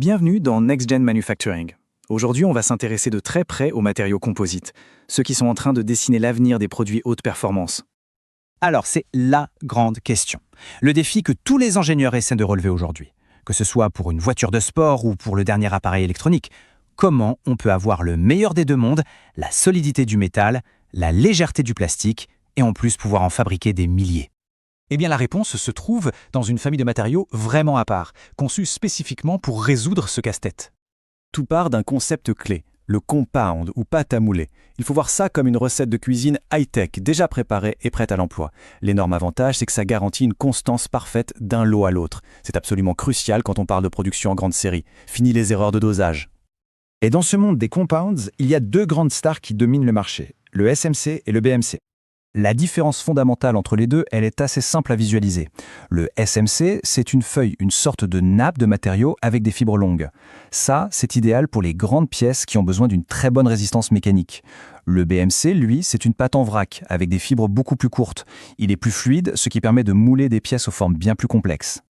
Bienvenue dans Next Gen Manufacturing. Aujourd'hui, on va s'intéresser de très près aux matériaux composites, ceux qui sont en train de dessiner l'avenir des produits haute performance. Alors, c'est la grande question. Le défi que tous les ingénieurs essaient de relever aujourd'hui. Que ce soit pour une voiture de sport ou pour le dernier appareil électronique. Comment on peut avoir le meilleur des deux mondes, la solidité du métal, la légèreté du plastique, et en plus pouvoir en fabriquer des milliers? Eh bien, la réponse se trouve dans une famille de matériaux vraiment à part, conçus spécifiquement pour résoudre ce casse-tête. Tout part d'un concept clé, le compound ou pâte à mouler. Il faut voir ça comme une recette de cuisine high-tech, déjà préparée et prête à l'emploi. L'énorme avantage, c'est que ça garantit une constance parfaite d'un lot à l'autre. C'est absolument crucial quand on parle de production en grande série. Fini les erreurs de dosage. Et dans ce monde des compounds, il y a deux grandes stars qui dominent le marché, le SMC et le BMC. La différence fondamentale entre les deux, elle est assez simple à visualiser. Le SMC, c'est une feuille, une sorte de nappe de matériaux avec des fibres longues. Ça, c'est idéal pour les grandes pièces qui ont besoin d'une très bonne résistance mécanique. Le BMC, lui, c'est une pâte en vrac avec des fibres beaucoup plus courtes. Il est plus fluide, ce qui permet de mouler des pièces aux formes bien plus complexes.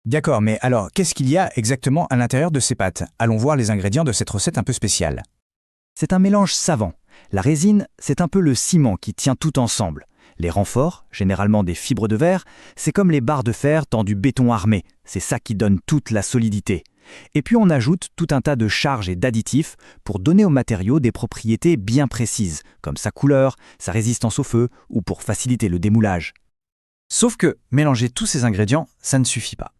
D'accord, mais alors, qu'est-ce qu'il y a exactement à l'intérieur de ces pâtes? Allons voir les ingrédients de cette recette un peu spéciale. C'est un mélange savant. La résine, c'est un peu le ciment qui tient tout ensemble. Les renforts, généralement des fibres de verre, c'est comme les barres de fer dans du béton armé. C'est ça qui donne toute la solidité. Et puis on ajoute tout un tas de charges et d'additifs pour donner au matériau des propriétés bien précises, comme sa couleur, sa résistance au feu ou pour faciliter le démoulage. Sauf que mélanger tous ces ingrédients, ça ne suffit pas.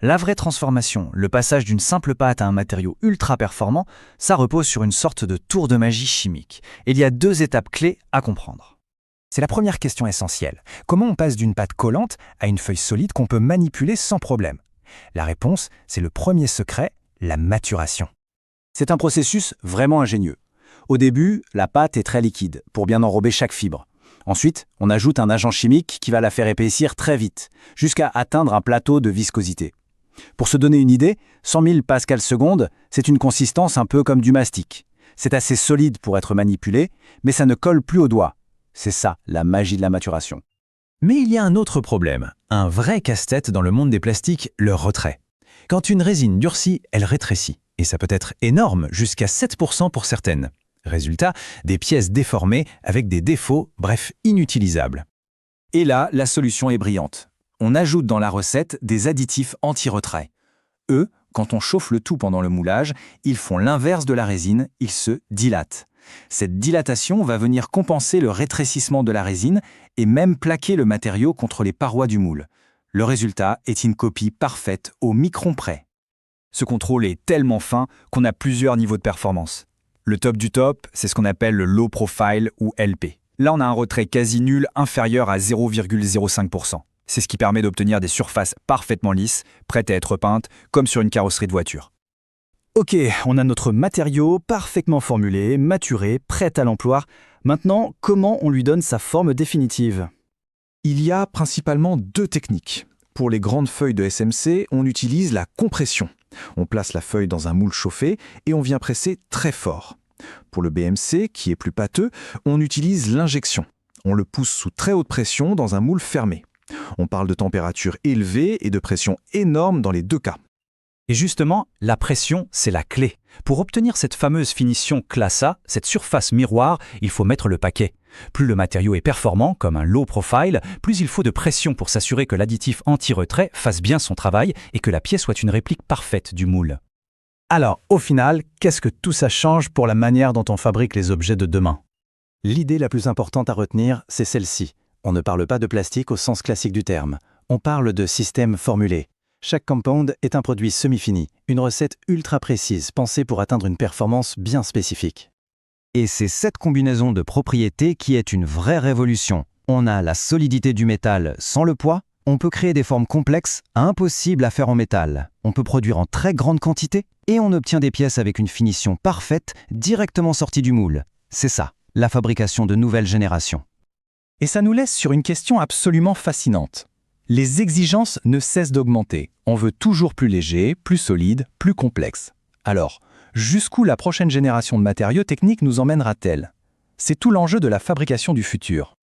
La vraie transformation, le passage d'une simple pâte à un matériau ultra performant, ça repose sur une sorte de tour de magie chimique. Et il y a deux étapes clés à comprendre. C'est la première question essentielle. Comment on passe d'une pâte collante à une feuille solide qu'on peut manipuler sans problème? La réponse, c'est le premier secret, la maturation. C'est un processus vraiment ingénieux. Au début, la pâte est très liquide pour bien enrober chaque fibre. Ensuite, on ajoute un agent chimique qui va la faire épaissir très vite, jusqu'à atteindre un plateau de viscosité. Pour se donner une idée, 100 000 pascal secondes, c'est une consistance un peu comme du mastic. C'est assez solide pour être manipulé, mais ça ne colle plus au doigt. C'est ça, la magie de la maturation. Mais il y a un autre problème, un vrai casse-tête dans le monde des plastiques, le retrait. Quand une résine durcit, elle rétrécit. Et ça peut être énorme, jusqu'à 7% pour certaines. Résultat, des pièces déformées avec des défauts, bref, inutilisables. Et là, la solution est brillante. On ajoute dans la recette des additifs anti-retrait. Eux, quand on chauffe le tout pendant le moulage, ils font l'inverse de la résine, ils se dilatent. Cette dilatation va venir compenser le rétrécissement de la résine et même plaquer le matériau contre les parois du moule. Le résultat est une copie parfaite au micron près. Ce contrôle est tellement fin qu'on a plusieurs niveaux de performance. Le top du top, c'est ce qu'on appelle le low profile ou LP. Là, on a un retrait quasi nul inférieur à 0,05%. C'est ce qui permet d'obtenir des surfaces parfaitement lisses, prêtes à être peintes, comme sur une carrosserie de voiture. Ok, on a notre matériau parfaitement formulé, maturé, prêt à l'emploi. Maintenant, comment on lui donne sa forme définitive? Il y a principalement deux techniques. Pour les grandes feuilles de SMC, on utilise la compression. On place la feuille dans un moule chauffé et on vient presser très fort. Pour le BMC, qui est plus pâteux, on utilise l'injection. On le pousse sous très haute pression dans un moule fermé. On parle de température élevée et de pression énorme dans les deux cas. Et justement, la pression, c'est la clé. Pour obtenir cette fameuse finition classe A, cette surface miroir, il faut mettre le paquet. Plus le matériau est performant, comme un low profile, plus il faut de pression pour s'assurer que l'additif anti-retrait fasse bien son travail et que la pièce soit une réplique parfaite du moule. Alors, au final, qu'est-ce que tout ça change pour la manière dont on fabrique les objets de demain? L'idée la plus importante à retenir, c'est celle-ci. On ne parle pas de plastique au sens classique du terme. On parle de système formulé. Chaque compound est un produit semi-fini, une recette ultra précise pensée pour atteindre une performance bien spécifique. Et c'est cette combinaison de propriétés qui est une vraie révolution. On a la solidité du métal sans le poids, on peut créer des formes complexes, impossibles à faire en métal. On peut produire en très grande quantité et on obtient des pièces avec une finition parfaite directement sortie du moule. C'est ça, la fabrication de nouvelles générations. Et ça nous laisse sur une question absolument fascinante. Les exigences ne cessent d'augmenter. On veut toujours plus léger, plus solide, plus complexe. Alors, jusqu'où la prochaine génération de matériaux techniques nous emmènera-t-elle? C'est tout l'enjeu de la fabrication du futur.